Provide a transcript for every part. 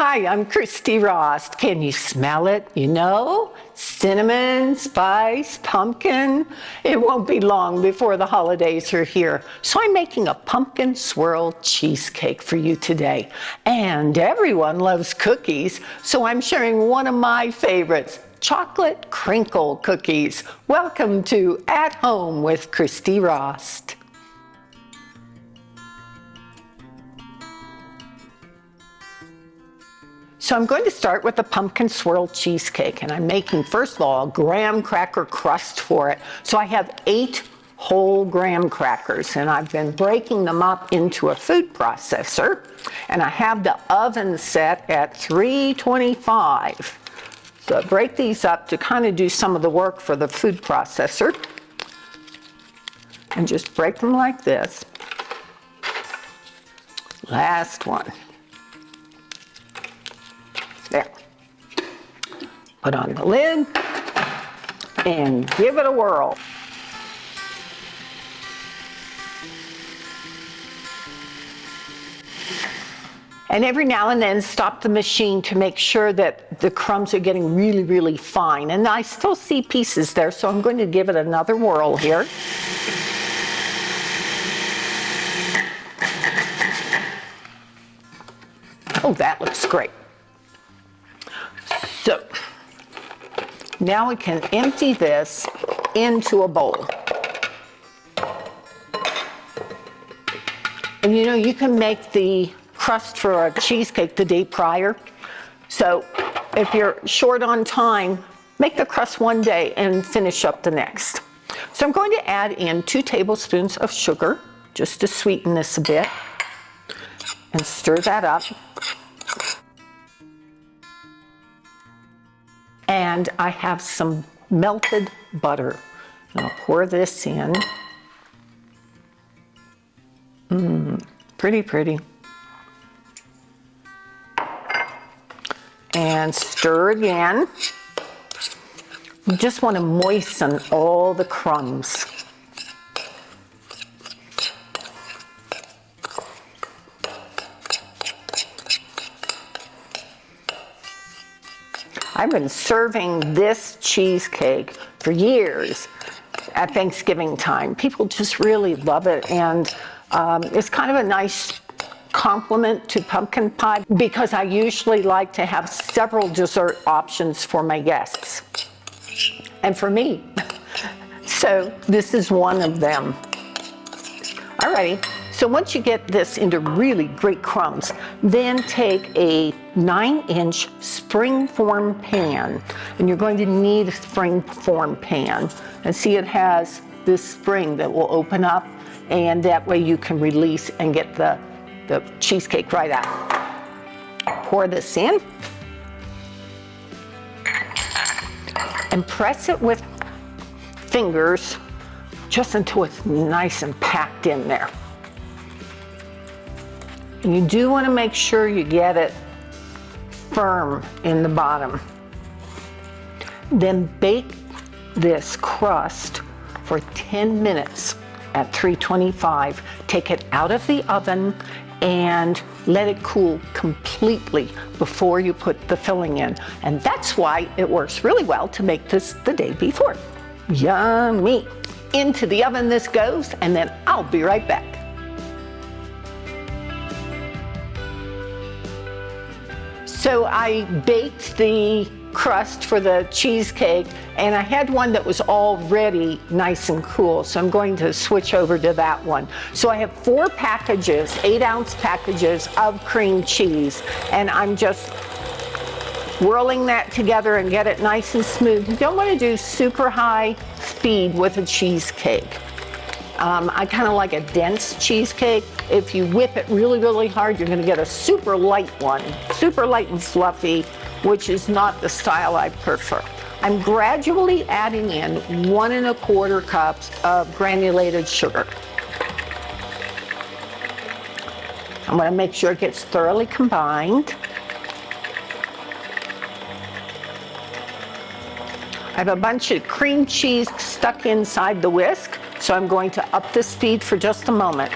Hi, I'm Christy Rost. Can you smell it? You know, cinnamon, spice, pumpkin. It won't be long before the holidays are here. So I'm making a pumpkin swirl cheesecake for you today. And everyone loves cookies, so I'm sharing one of my favorites, chocolate crinkle cookies. Welcome to At Home with Christy Rost. So I'm going to start with the pumpkin swirl cheesecake, and I'm making, first of all, a graham cracker crust for it. So I have 8 whole graham crackers, and I've been breaking them up into a food processor, and I have the oven set at 325. So I break these up to kind of do some of the work for the food processor, and just break them like this. Last one. There. Put on the lid and give it a whirl. And every now and then stop the machine to make sure that the crumbs are getting really, really fine. And I still see pieces there, so I'm going to give it another whirl here. Oh, that looks great. So now we can empty this into a bowl. And you know, you can make the crust for a cheesecake the day prior. So if you're short on time, make the crust one day and finish up the next. So I'm going to add in 2 tablespoons of sugar, just to sweeten this a bit, and stir that up. And I have some melted butter. I'll pour this in. Pretty, pretty. And stir again. You just want to moisten all the crumbs. I've been serving this cheesecake for years at Thanksgiving time. People just really love it, and it's kind of a nice complement to pumpkin pie because I usually like to have several dessert options for my guests and for me. So this is one of them. Alrighty, so once you get this into really great crumbs, then take a 9-inch springform pan, and you're going to need a springform pan. And see, it has this spring that will open up, and that way you can release and get the cheesecake right out. Pour this in and press it with fingers just until it's nice and packed in there. And you do want to make sure you get it firm in the bottom. Then bake this crust for 10 minutes at 325. Take it out of the oven and let it cool completely before you put the filling in. And that's why it works really well to make this the day before. Yummy! Into the oven this goes, and then I'll be right back. So I baked the crust for the cheesecake, and I had one that was already nice and cool, so I'm going to switch over to that one. So I have 4 packages, 8-ounce packages of cream cheese, and I'm just whirling that together and get it nice and smooth. You don't want to do super high speed with a cheesecake. I kind of like a dense cheesecake. If you whip it really, really hard, you're going to get a super light one, super light and fluffy, which is not the style I prefer. I'm gradually adding in 1 1/4 cups of granulated sugar. I'm going to make sure it gets thoroughly combined. I have a bunch of cream cheese stuck inside the whisk, so I'm going to up the speed for just a moment.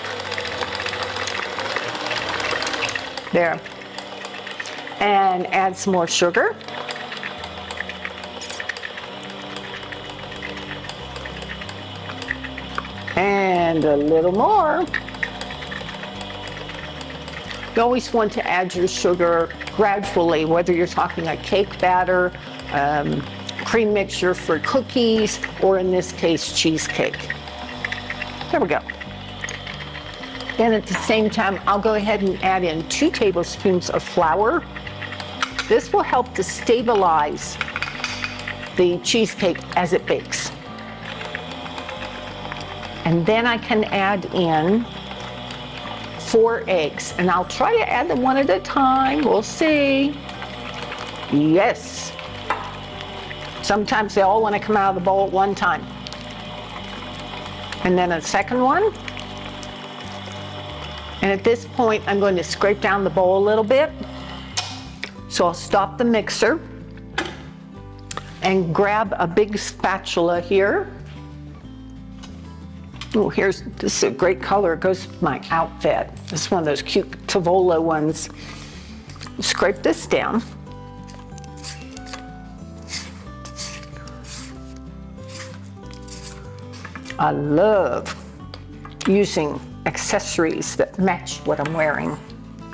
There. and add some more sugar. And a little more. You always want to add your sugar gradually, whether you're talking a cake batter, cream mixture for cookies, or in this case, cheesecake. There we go. Then at the same time, I'll go ahead and add in 2 tablespoons of flour. This will help to stabilize the cheesecake as it bakes. And then I can add in 4 eggs, and I'll try to add them one at a time. We'll see. Yes. Sometimes they all want to come out of the bowl at one time. And then a second one. And at this point, I'm going to scrape down the bowl a little bit. So I'll stop the mixer and grab a big spatula here. Oh, this is a great color. It goes with my outfit. This is one of those cute Tavolo ones. Scrape this down. I love using accessories that match what I'm wearing.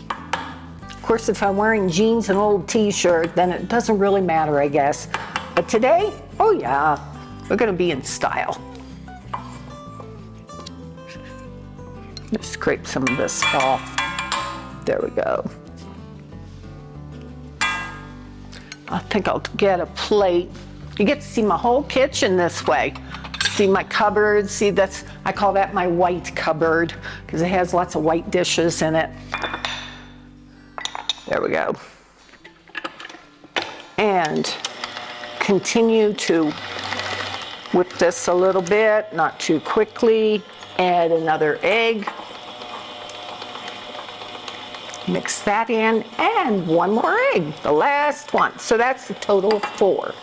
Of course, if I'm wearing jeans and an old t-shirt, then it doesn't really matter, I guess. But today, oh yeah, we're gonna be in style. Just scrape some of this off. There we go. I think I'll get a plate. You get to see my whole kitchen this way. See my cupboard, see I call that my white cupboard because it has lots of white dishes in it. There we go. And continue to whip this a little bit, not too quickly. Add another egg. Mix that in, and one more egg, the last one. So that's a total of 4.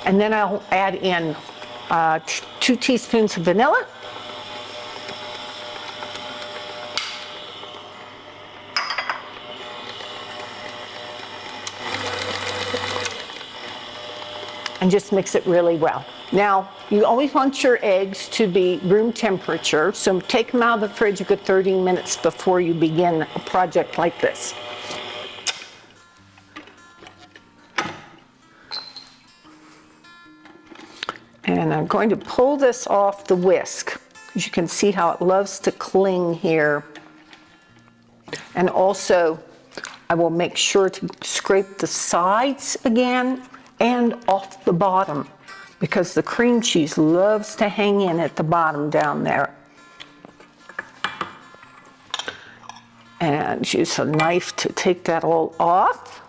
And then I'll add in 2 teaspoons of vanilla. And just mix it really well. Now, you always want your eggs to be room temperature, so take them out of the fridge a good 30 minutes before you begin a project like this. And I'm going to pull this off the whisk. As you can see how it loves to cling here. And also, I will make sure to scrape the sides again and off the bottom, because the cream cheese loves to hang in at the bottom down there. And use a knife to take that all off.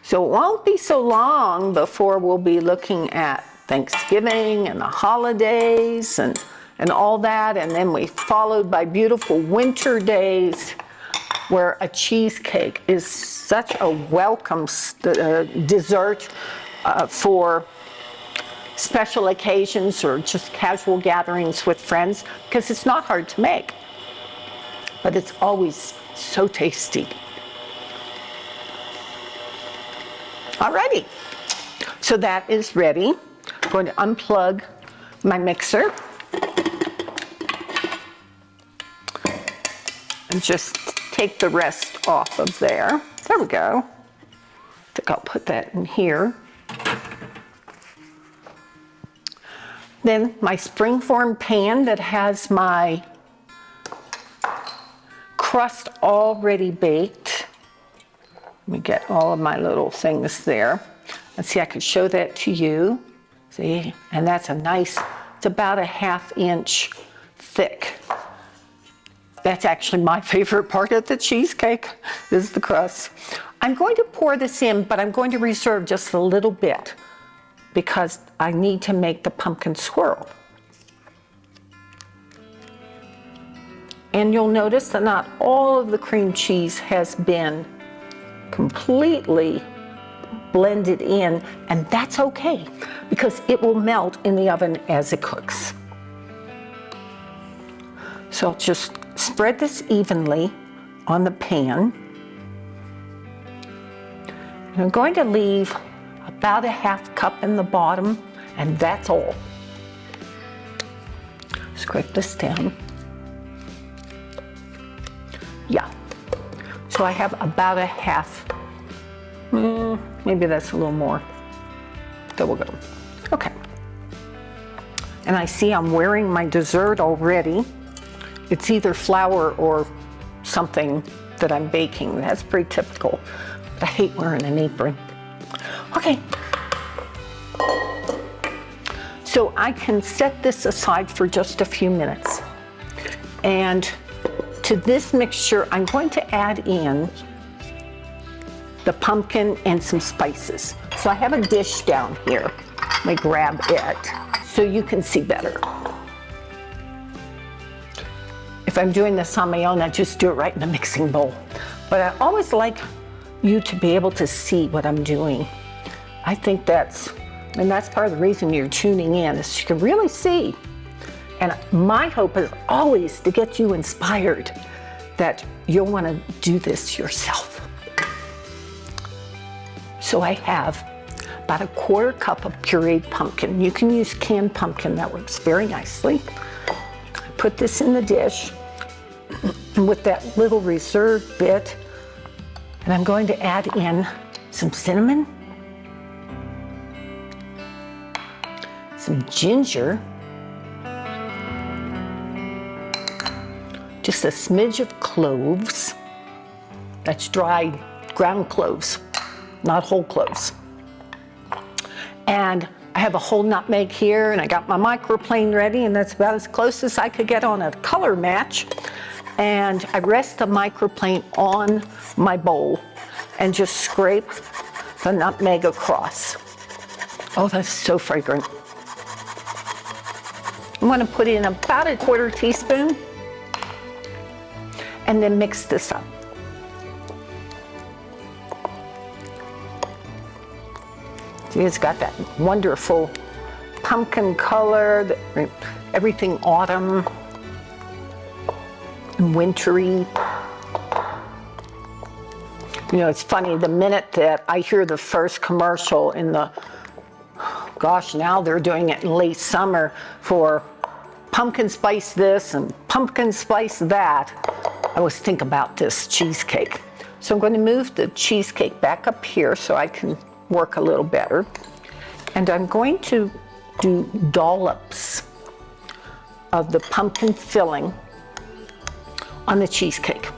So it won't be so long before we'll be looking at Thanksgiving and the holidays and all that, and then we followed by beautiful winter days where a cheesecake is such a welcome dessert for special occasions or just casual gatherings with friends, because it's not hard to make, but it's always so tasty. Alrighty, so that is ready. I'm going to unplug my mixer and just take the rest off of there. There we go. I think I'll put that in here. Then my springform pan that has my crust already baked. Let me get all of my little things there. Let's see, I could show that to you. See, and that's a nice, it's about a 1/2 inch thick. That's actually my favorite part of the cheesecake, is the crust. I'm going to pour this in, but I'm going to reserve just a little bit because I need to make the pumpkin swirl. And you'll notice that not all of the cream cheese has been completely blended in, and that's okay because it will melt in the oven as it cooks. So I'll just spread this evenly on the pan. I'm going to leave about a half cup in the bottom, and that's all. Scrape this down. Yeah, so I have about a half, maybe that's a little more. There we go. Okay. And I see I'm wearing my dessert already. It's either flour or something that I'm baking. That's pretty typical. I hate wearing an apron. Okay. So I can set this aside for just a few minutes. And to this mixture, I'm going to add in the pumpkin and some spices. So I have a dish down here. Let me grab it so you can see better. If I'm doing this on my own, I just do it right in the mixing bowl. But I always like you to be able to see what I'm doing. I think that's part of the reason you're tuning in, is you can really see. And my hope is always to get you inspired that you'll want to do this yourself. So I have about a quarter cup of pureed pumpkin. You can use canned pumpkin, that works very nicely. I put this in the dish with that little reserved bit, and I'm going to add in some cinnamon, some ginger, just a smidge of cloves. That's dried ground cloves, not whole cloves. And I have a whole nutmeg here, and I got my microplane ready, and that's about as close as I could get on a color match. And I rest the microplane on my bowl and just scrape the nutmeg across. Oh, that's so fragrant. I'm going to put in about a quarter teaspoon and then mix this up. See, it's got that wonderful pumpkin color, everything autumn and wintry. You know, it's funny, the minute that I hear the first commercial in the, gosh, now they're doing it in late summer for pumpkin spice this and pumpkin spice that, I always think about this cheesecake. So I'm going to move the cheesecake back up here so I can work a little better. And I'm going to do dollops of the pumpkin filling on the cheesecake.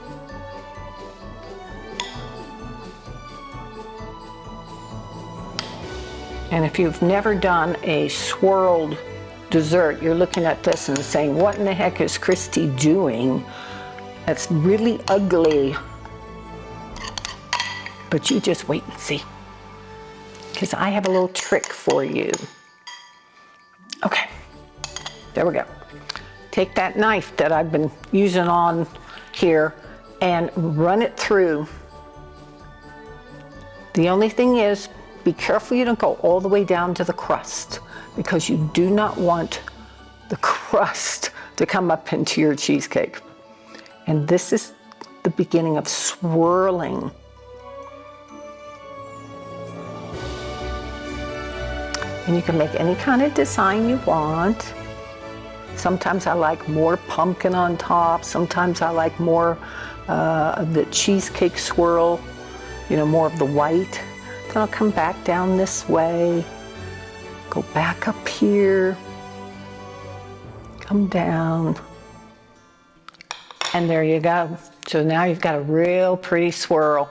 And if you've never done a swirled dessert, you're looking at this and saying, what in the heck is Christy doing? That's really ugly. But you just wait and see, because I have a little trick for you. Okay, there we go. Take that knife that I've been using on here and run it through. The only thing is, be careful you don't go all the way down to the crust, because you do not want the crust to come up into your cheesecake. And this is the beginning of swirling. And you can make any kind of design you want. Sometimes I like more pumpkin on top. Sometimes I like more of the cheesecake swirl, you know, more of the white. Then I'll come back down this way, go back up here, come down, and there you go. So now you've got a real pretty swirl.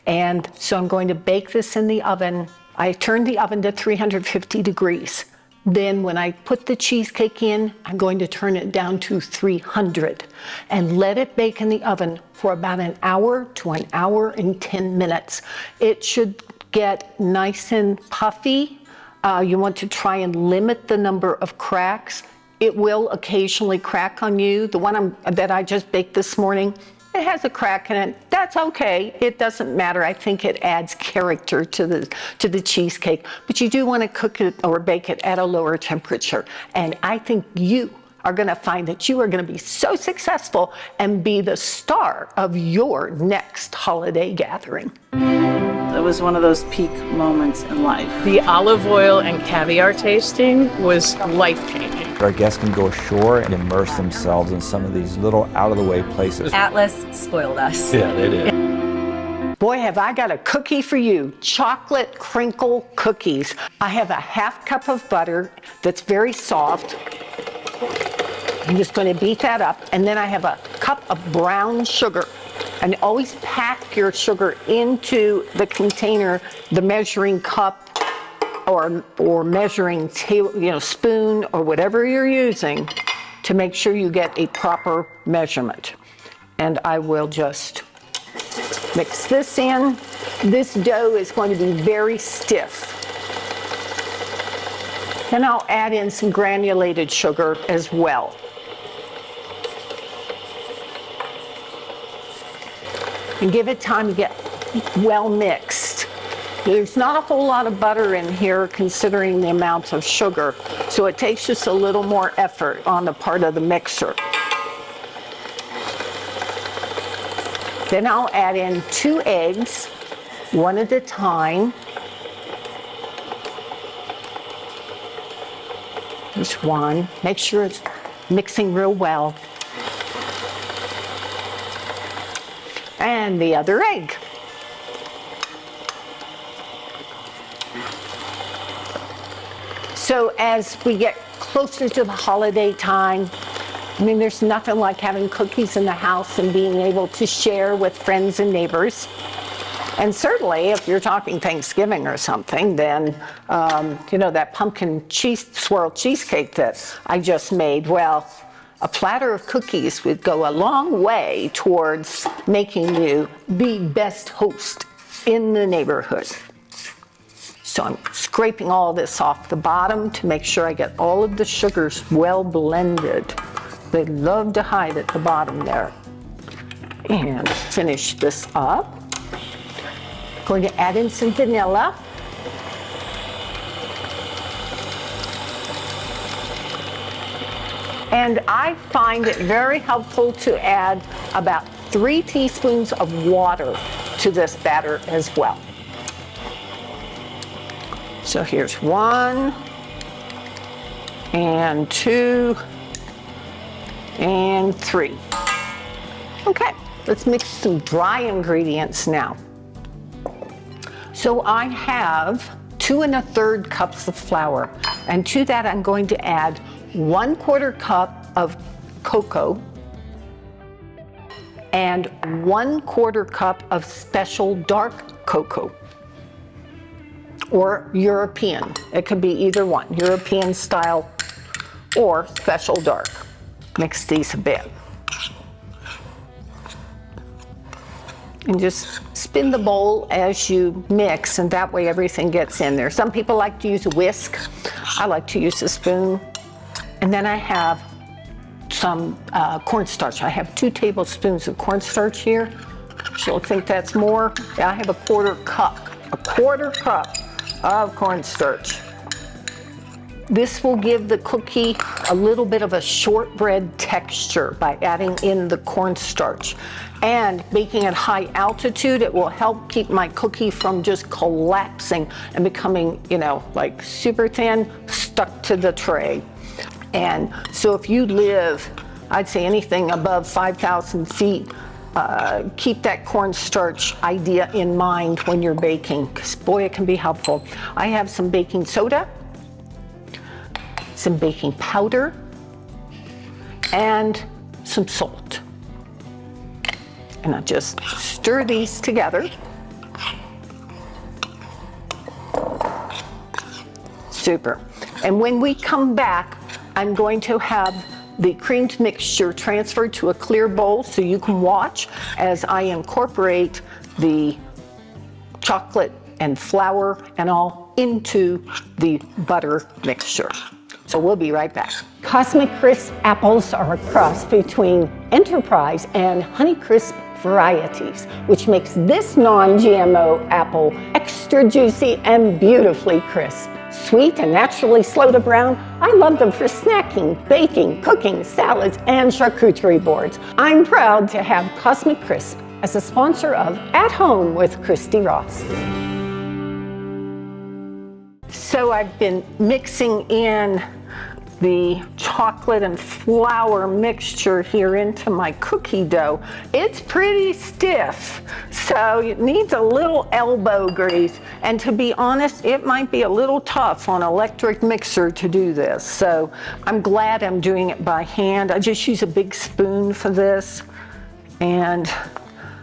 And so I'm going to bake this in the oven. I turned the oven to 350 degrees. Then when I put the cheesecake in, I'm going to turn it down to 300 and let it bake in the oven for about an hour to an hour and 10 minutes. It should get nice and puffy. You want to try and limit the number of cracks. It will occasionally crack on you. The one that I just baked this morning, it has a crack in it. That's okay. It doesn't matter. I think it adds character to the cheesecake. But you do want to cook it or bake it at a lower temperature. And I think you are going to find that you are going to be so successful and be the star of your next holiday gathering. That was one of those peak moments in life. The olive oil and caviar tasting was life-changing. Our guests can go ashore and immerse themselves in some of these little out-of-the-way places. Atlas spoiled us. Yeah, they did. Boy, have I got a cookie for you. Chocolate crinkle cookies. I have a half cup of butter that's very soft. I'm just going to beat that up. And then I have a cup of brown sugar. And always pack your sugar into the container, the measuring cup or measuring spoon or whatever you're using to make sure you get a proper measurement. And I will just mix this in. This dough is going to be very stiff. Then I'll add in some granulated sugar as well. And give it time to get well mixed. There's not a whole lot of butter in here considering the amount of sugar, so it takes just a little more effort on the part of the mixer. Then I'll add in 2 eggs, one at a time. Just one. Make sure it's mixing real well. And the other egg. So as we get closer to the holiday time, I mean, there's nothing like having cookies in the house and being able to share with friends and neighbors. And certainly, if you're talking Thanksgiving or something, then, that pumpkin swirl cheesecake that I just made, well, a platter of cookies would go a long way towards making you the best host in the neighborhood. So I'm scraping all this off the bottom to make sure I get all of the sugars well blended. They love to hide at the bottom there. And finish this up. Going to add in some vanilla. And I find it very helpful to add about 3 teaspoons of water to this batter as well. So here's 1, and 2, and 3. Okay, let's mix some dry ingredients now. So I have 2 1/3 cups of flour, and to that I'm going to add 1/4 cup of cocoa and 1/4 cup of special dark cocoa, or European. It could be either one, European style or special dark. Mix these a bit. And just spin the bowl as you mix, and that way everything gets in there. Some people like to use a whisk. I like to use a spoon. And then I have some cornstarch. I have 2 tablespoons of cornstarch here. She'll think that's more. I have a 1/4 cup of cornstarch. This will give the cookie a little bit of a shortbread texture by adding in the cornstarch. And baking at high altitude, it will help keep my cookie from just collapsing and becoming, like super thin, stuck to the tray. And so if you live, I'd say anything above 5,000 feet, keep that cornstarch idea in mind when you're baking, because boy, it can be helpful. I have some baking soda, some baking powder, and some salt. And I'll just stir these together. Super. And when we come back, I'm going to have the creamed mixture transferred to a clear bowl so you can watch as I incorporate the chocolate and flour and all into the butter mixture. So we'll be right back. Cosmic Crisp apples are a cross between Enterprise and Honeycrisp varieties, which makes this non-GMO apple extra juicy and beautifully crisp. Sweet and naturally slow to brown, I love them for snacking, baking, cooking, salads, and charcuterie boards. I'm proud to have Cosmic Crisp as a sponsor of At Home with Christy Rost. So I've been mixing in the chocolate and flour mixture here into my cookie dough. It's pretty stiff, so it needs a little elbow grease. And to be honest, it might be a little tough on an electric mixer to do this. So I'm glad I'm doing it by hand. I just use a big spoon for this and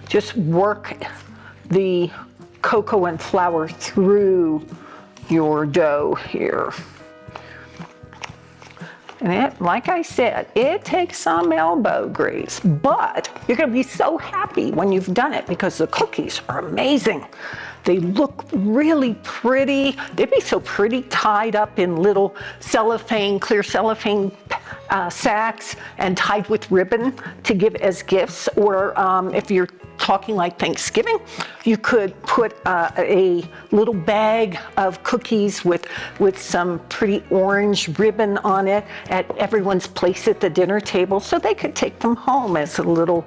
just work the cocoa and flour through your dough here. And it, like I said, it takes some elbow grease, but you're gonna be so happy when you've done it because the cookies are amazing. They look really pretty. They'd be so pretty tied up in little cellophane, clear cellophane sacks and tied with ribbon to give as gifts. Or if you're talking like Thanksgiving, you could put a little bag of cookies with some pretty orange ribbon on it at everyone's place at the dinner table so they could take them home as a little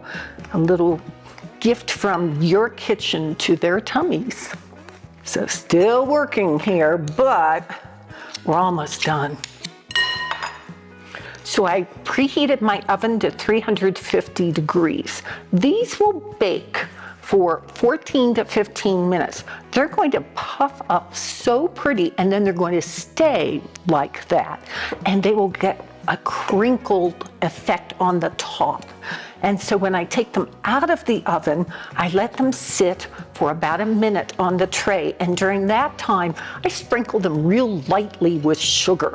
gift from your kitchen to their tummies. So still working here, but we're almost done. So I preheated my oven to 350 degrees. These will bake for 14 to 15 minutes. They're going to puff up so pretty, and then they're going to stay like that. And they will get a crinkled effect on the top. And so when I take them out of the oven, I let them sit for about a minute on the tray. And during that time, I sprinkle them real lightly with sugar.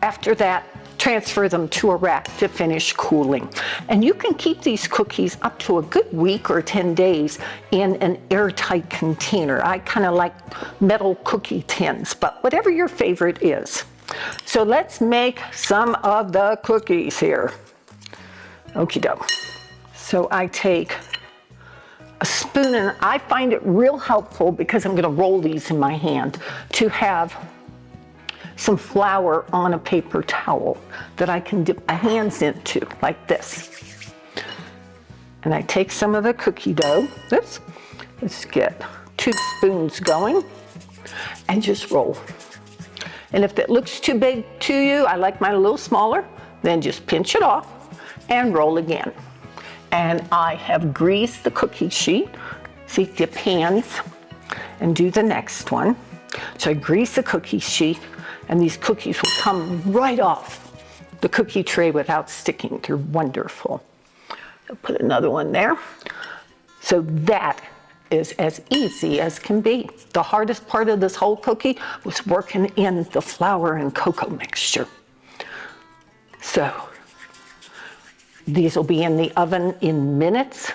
After that, transfer them to a rack to finish cooling. And you can keep these cookies up to a good week or 10 days in an airtight container. I kind of like metal cookie tins, but whatever your favorite is. So let's make some of the cookies here. Okie doke. So I take a spoon, and I find it real helpful because I'm gonna roll these in my hand to have some flour on a paper towel that I can dip my hands into like this. And I take some of the cookie dough, let's get 2 spoons going and just roll. And if it looks too big to you, I like mine a little smaller, then just pinch it off and roll again. And I have greased the cookie sheet. See, dip hands and do the next one. So I grease the cookie sheet, and these cookies will come right off the cookie tray without sticking. They're wonderful. I'll put another one there. So that is as easy as can be. The hardest part of this whole cookie was working in the flour and cocoa mixture. So these will be in the oven in minutes,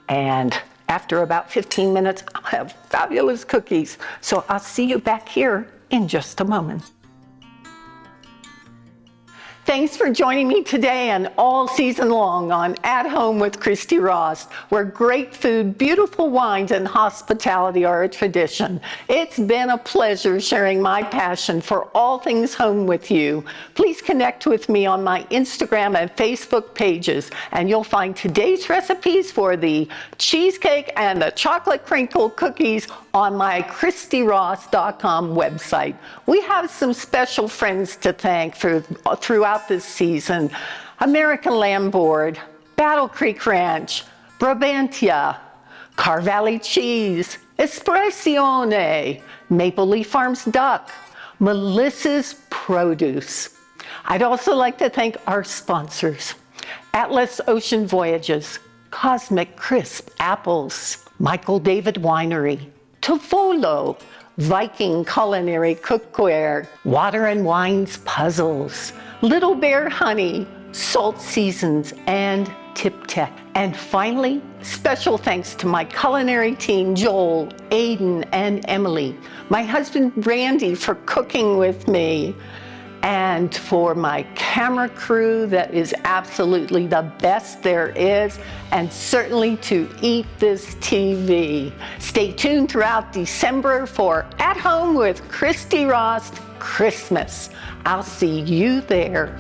and after about 15 minutes, I'll have fabulous cookies. So I'll see you back here in just a moment. Thanks for joining me today and all season long on At Home with Christy Rost, where great food, beautiful wines, and hospitality are a tradition. It's been a pleasure sharing my passion for all things home with you. Please connect with me on my Instagram and Facebook pages, and you'll find today's recipes for the cheesecake and the chocolate crinkle cookies on my ChristyRost.com website. We have some special friends to thank throughout this season: American Lamb Board, Battle Creek Ranch, Brabantia, Car Valley Cheese, Espressione, Maple Leaf Farms Duck, Melissa's Produce. I'd also like to thank our sponsors: Atlas Ocean Voyages, Cosmic Crisp Apples, Michael David Winery, Tofolo, Viking Culinary Cookware, Water and Wines Puzzles, Little Bear Honey, Salt Seasons, and Tip Tech. And finally, special thanks to my culinary team, Joel, Aiden, and Emily, my husband, Randy, for cooking with me, and for my camera crew that is absolutely the best there is, and certainly to Eat This TV. Stay tuned throughout December for At Home with Christy Rost Christmas. I'll see you there.